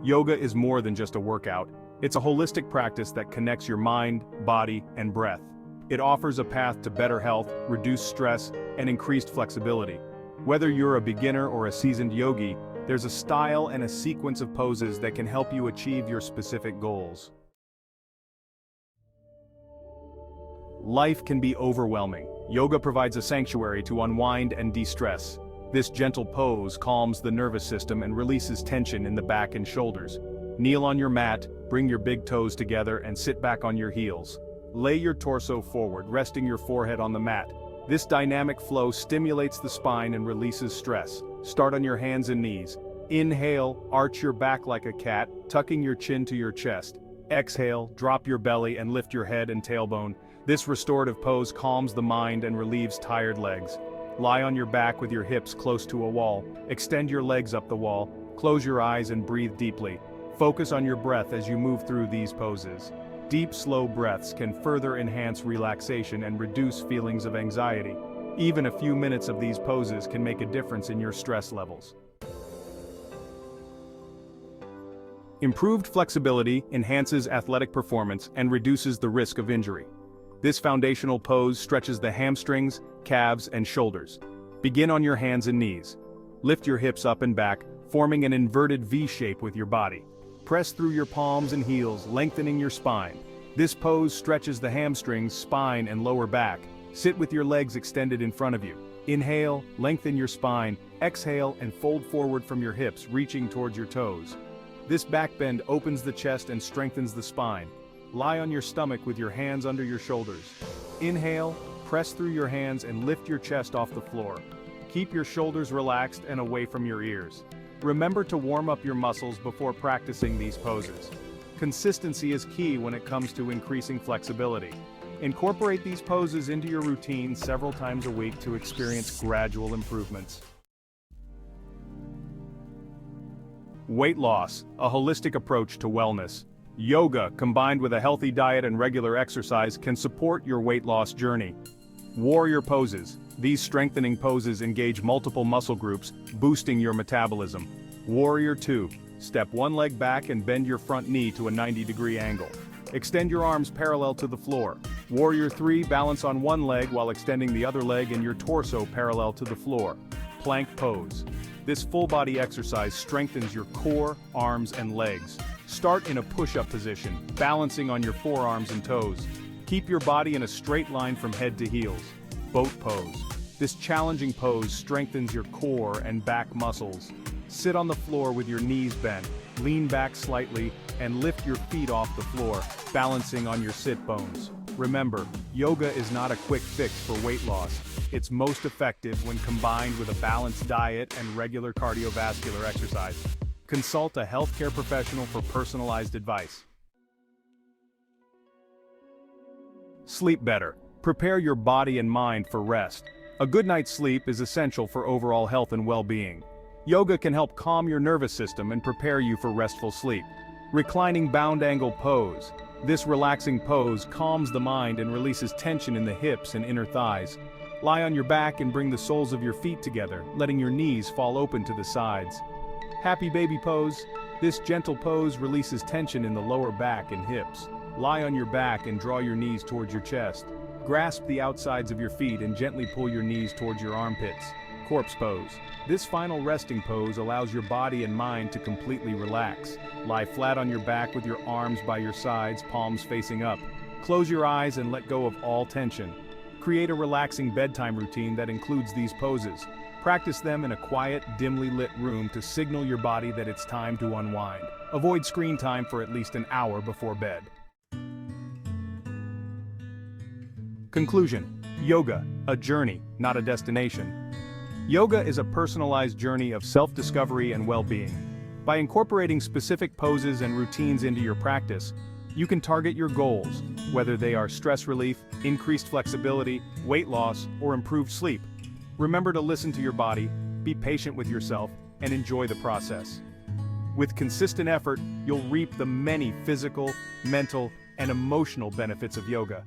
Yoga is more than just a workout. It's a holistic practice that connects your mind, body, and breath. It offers a path to better health, reduced stress, and increased flexibility. Whether you're a beginner or a seasoned yogi, there's a style and a sequence of poses that can help you achieve your specific goals. Life can be overwhelming. Yoga provides a sanctuary to unwind and de-stress. This gentle pose calms the nervous system and releases tension in the back and shoulders. Kneel on your mat, bring your big toes together and sit back on your heels. Lay your torso forward, resting your forehead on the mat. This dynamic flow stimulates the spine and releases stress. Start on your hands and knees. Inhale, arch your back like a cat, tucking your chin to your chest. Exhale, drop your belly and lift your head and tailbone. This restorative pose calms the mind and relieves tired legs. Lie on your back with your hips close to a wall. Extend your legs up the wall. Close your eyes and breathe deeply. Focus on your breath as you move through these poses. Deep, slow breaths can further enhance relaxation and reduce feelings of anxiety. Even a few minutes of these poses can make a difference in your stress levels. Improved flexibility enhances athletic performance and reduces the risk of injury. This foundational pose stretches the hamstrings, calves, and shoulders. Begin on your hands and knees. Lift your hips up and back, forming an inverted V shape with your body. Press through your palms and heels, lengthening your spine. This pose stretches the hamstrings, spine, and lower back. Sit with your legs extended in front of you. Inhale, lengthen your spine. Exhale, and fold forward from your hips, reaching towards your toes. This back bend opens the chest and strengthens the spine. Lie on your stomach with your hands under your shoulders. Inhale, press through your hands and lift your chest off the floor. Keep your shoulders relaxed and away from your ears. Remember to warm up your muscles before practicing these poses. Consistency is key when it comes to increasing flexibility. Incorporate these poses into your routine several times a week to experience gradual improvements. Weight loss, a holistic approach to wellness. Yoga, combined with a healthy diet and regular exercise, can support your weight loss journey. Warrior poses. These strengthening poses engage multiple muscle groups, boosting your metabolism. Warrior 2. Step one leg back and bend your front knee to a 90-degree angle. Extend your arms parallel to the floor. Warrior 3. Balance on one leg while extending the other leg and your torso parallel to the floor. Plank pose. This full-body exercise strengthens your core, arms, and legs. Start in a push-up position, balancing on your forearms and toes. Keep your body in a straight line from head to heels. Boat pose. This challenging pose strengthens your core and back muscles. Sit on the floor with your knees bent, lean back slightly, and lift your feet off the floor, balancing on your sit bones. Remember, yoga is not a quick fix for weight loss. It's most effective when combined with a balanced diet and regular cardiovascular exercise. Consult a healthcare professional for personalized advice. Sleep better. Prepare your body and mind for rest. A good night's sleep is essential for overall health and well-being. Yoga can help calm your nervous system and prepare you for restful sleep. Reclining bound angle pose. This relaxing pose calms the mind and releases tension in the hips and inner thighs. Lie on your back and bring the soles of your feet together, letting your knees fall open to the sides. Happy baby pose. This gentle pose releases tension in the lower back and hips. Lie on your back and draw your knees towards your chest. Grasp the outsides of your feet and gently pull your knees towards your armpits. Corpse pose. This final resting pose allows your body and mind to completely relax. Lie flat on your back with your arms by your sides, palms facing up. Close your eyes and let go of all tension. Create a relaxing bedtime routine that includes these poses. Practice them in a quiet, dimly lit room to signal your body that it's time to unwind. Avoid screen time for at least an hour before bed. Conclusion. Yoga, a journey, not a destination. Yoga is a personalized journey of self-discovery and well-being. By incorporating specific poses and routines into your practice, you can target your goals, whether they are stress relief, increased flexibility, weight loss, or improved sleep. Remember to listen to your body, be patient with yourself, and enjoy the process. With consistent effort, you'll reap the many physical, mental, and emotional benefits of yoga.